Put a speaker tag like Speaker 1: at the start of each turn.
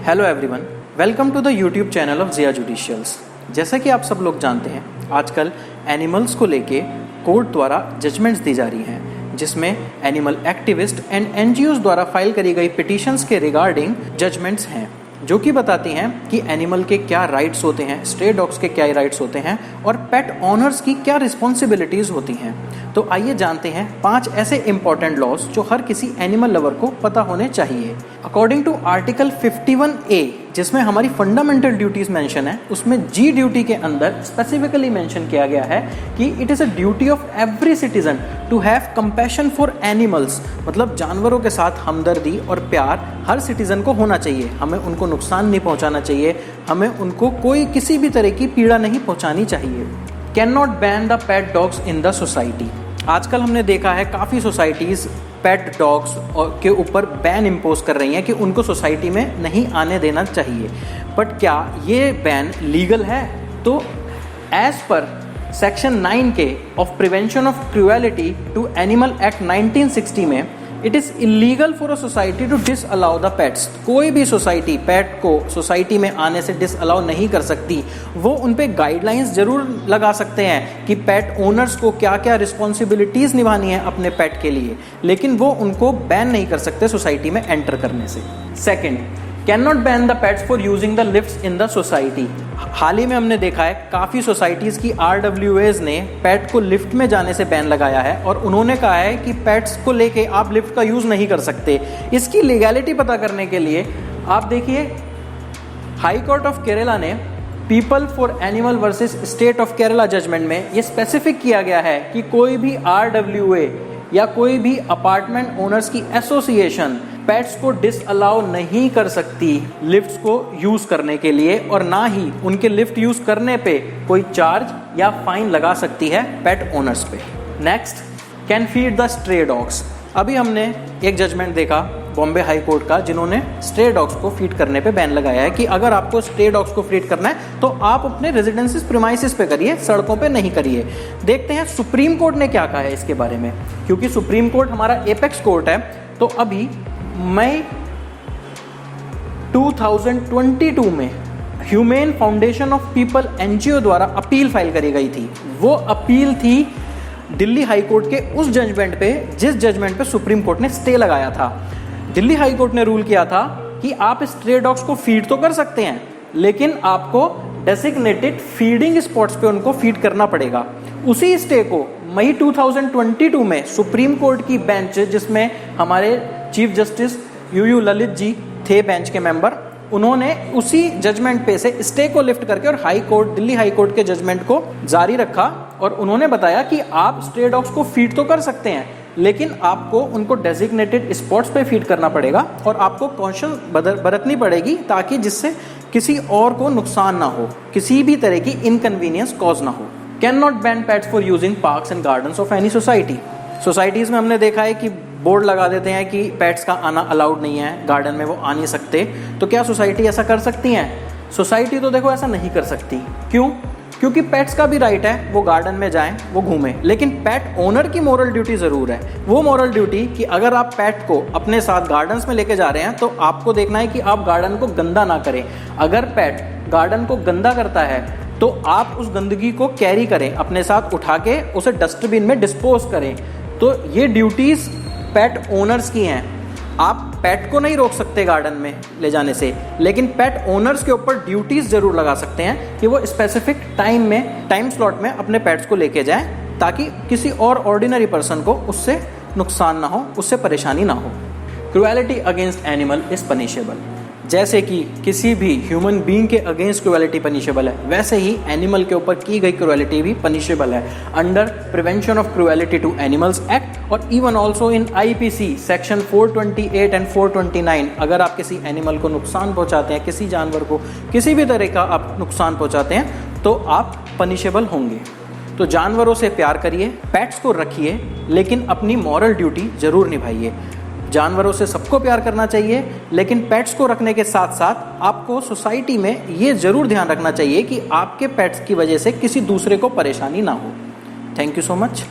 Speaker 1: Hello everyone, welcome to the YouTube channel of Jiya judicials. जैसा कि आप सब लोग जानते हैं, आजकल एनिमल्स को लेके कोर्ट द्वारा जजमेंट्स दी जा रही हैं, जिसमें एनिमल एक्टिविस्ट एंड एनजीओज द्वारा फाइल करी गई पिटीशंस के रिगार्डिंग जजमेंट्स हैं, जो कि बताती हैं कि एनिमल के क्या राइट्स होते हैं, स्ट्रे डॉग्स के क्या राइट्स होते हैं और पेट ऑनर्स की क्या रिस्पॉन्सिबिलिटीज़ होती हैं। तो आइए जानते हैं 5 ऐसे इंपॉर्टेंट लॉज जो हर किसी एनिमल लवर को पता होने चाहिए। अकॉर्डिंग टू आर्टिकल 51A, जिसमें हमारी फंडामेंटल ड्यूटीज मेंशन है, उसमें जी ड्यूटी के अंदर स्पेसिफिकली मेंशन किया गया है कि it is a duty of every citizen to have compassion for animals, मतलब जानवरों के साथ हमदर्दी और प्यार हर सिटीजन को होना चाहिए। हमें उनको नुकसान नहीं पहुंचाना चाहिए, हमें उनको कोई किसी भी तरह की पीड़ा नहीं पहुंचानी चाहिए। Can not ban the pet dogs in the society. आजकल हमने देखा है काफ़ी सोसाइटीज़ पेट डॉग्स के ऊपर बैन इम्पोज कर रही हैं कि उनको सोसाइटी में नहीं आने देना चाहिए। बट क्या ये बैन लीगल है? तो एज पर सेक्शन 9 के of prevention of cruelty to animal act 1960 में it is illegal for a society to disallow the pets. कोई भी सोसाइटी पेट को सोसाइटी में आने से डिसअलाउ नहीं कर सकती। वो उन पे गाइडलाइंस जरूर लगा सकते हैं कि पेट ओनर्स को क्या क्या रिस्पॉन्सिबिलिटीज़ निभानी है अपने पेट के लिए, लेकिन वो उनको बैन नहीं कर सकते सोसाइटी में एंटर करने से। Second, can not ban the pets for using the lifts in the society. हाल ही में हमने देखा है काफ़ी सोसाइटीज़ की RWAs ने पेट को लिफ्ट में जाने से बैन लगाया है और उन्होंने कहा है कि पेट्स को लेके आप लिफ्ट का यूज़ नहीं कर सकते। इसकी लीगैलिटी पता करने के लिए आप देखिए, हाई कोर्ट ऑफ केरला ने people for animal versus state of Kerala judgment में ये स्पेसिफिक किया गया है कि कोई भी RWA या कोई भी अपार्टमेंट ओनर्स की एसोसिएशन पेट्स को डिसअलाउ नहीं कर सकती लिफ्ट्स को यूज करने के लिए, और ना ही उनके लिफ्ट यूज करने पे कोई चार्ज या फाइन लगा सकती है पेट ओनर्स पे। Next, can feed the stray dogs. अभी हमने एक जजमेंट देखा बॉम्बे हाई कोर्ट का, जिन्होंने स्ट्रे डॉग्स को फीड करने पे बैन लगाया है कि अगर आपको स्ट्रे डॉग्स को फीड करना है तो आप अपने रेजिडेंसेस प्रीमाइसेस पे करिए, सड़कों पे नहीं करिए। देखते हैं सुप्रीम कोर्ट ने क्या कहा है इसके बारे में, क्योंकि सुप्रीम कोर्ट हमारा एपेक्स कोर्ट है। तो अभी मई 2022 में humane foundation of people NGO द्वारा अपील फाइल करी गई थी। वो अपील थी दिल्ली हाई कोर्ट के उस जजमेंट पे जिस जजमेंट पे सुप्रीम कोर्ट ने स्टे लगाया था। दिल्ली हाई कोर्ट ने रूल किया था कि आप स्ट्रे डॉग्स को फीड तो कर सकते हैं, लेकिन आपको डेसिग्नेटेड फीडिंग स्पॉट्स पे उनको फीड करना पड़ेगा। उसी स्टे को मई 2022 में सुप्रीम कोर्ट की बेंच, जिसमें हमारे chief justice UU Lalit ji थे बेंच के मेंबर, उन्होंने उसी जजमेंट पे से स्टे को लिफ्ट करके और high court, Delhi high court के जजमेंट को जारी रखा और उन्होंने बताया कि आप स्ट्रे डॉग्स को फीड तो कर सकते हैं, लेकिन आपको उनको डेजिग्नेटेड स्पॉट्स पे फीड करना पड़ेगा और आपको कॉशन बरतनी पड़ेगी ताकि जिससे किसी और को नुकसान ना हो, किसी भी तरह की इनकन्वीनियंस कॉज ना हो। Can not ban pets for using parks and gardens of any society. Societies में हमने देखा है कि बोर्ड लगा देते हैं कि पेट्स का आना अलाउड नहीं है, गार्डन में वो आ नहीं सकते। तो क्या सोसाइटी ऐसा कर सकती हैं? सोसाइटी तो देखो ऐसा नहीं कर सकती। क्यों? क्योंकि पेट्स का भी राइट है वो गार्डन में जाएं, वो घूमें, लेकिन पेट ओनर की मोरल ड्यूटी ज़रूर है। वो मोरल ड्यूटी कि अगर आप पेट को अपने साथ गार्डन्स में लेके जा रहे हैं तो आपको देखना है कि आप गार्डन को गंदा ना करें। अगर पेट गार्डन को गंदा करता है तो आप उस गंदगी को कैरी करें, अपने साथ उठा के उसे डस्टबिन में डिस्पोज करें। तो ये ड्यूटीज़ पेट ओनर्स की हैं। आप पेट को नहीं रोक सकते गार्डन में ले जाने से, लेकिन पेट ओनर्स के ऊपर ड्यूटीज़ ज़रूर लगा सकते हैं कि वो स्पेसिफिक टाइम स्लॉट में अपने पेट्स को लेके जाएं, ताकि किसी और ऑर्डिनरी पर्सन को उससे नुकसान ना हो, उससे परेशानी ना हो। Cruelty against animal is punishable. जैसे कि किसी भी ह्यूमन बीइंग के अगेंस्ट क्रूएलिटी पनिशेबल है, वैसे ही एनिमल के ऊपर की गई क्रूएलिटी भी पनिशेबल है under prevention of cruelty to animals act और even also in IPC section 428 and 429। अगर आप किसी एनिमल को नुकसान पहुंचाते हैं, किसी जानवर को किसी भी तरह का आप नुकसान पहुंचाते हैं, तो आप पनिशेबल होंगे। तो जानवरों से प्यार करिए, पेट्स को रखिए, लेकिन अपनी मॉरल ड्यूटी जरूर निभाइए। जानवरों से सबको प्यार करना चाहिए, लेकिन पेट्स को रखने के साथ साथ आपको सोसाइटी में ये ज़रूर ध्यान रखना चाहिए कि आपके पेट्स की वजह से किसी दूसरे को परेशानी ना हो। Thank you so much.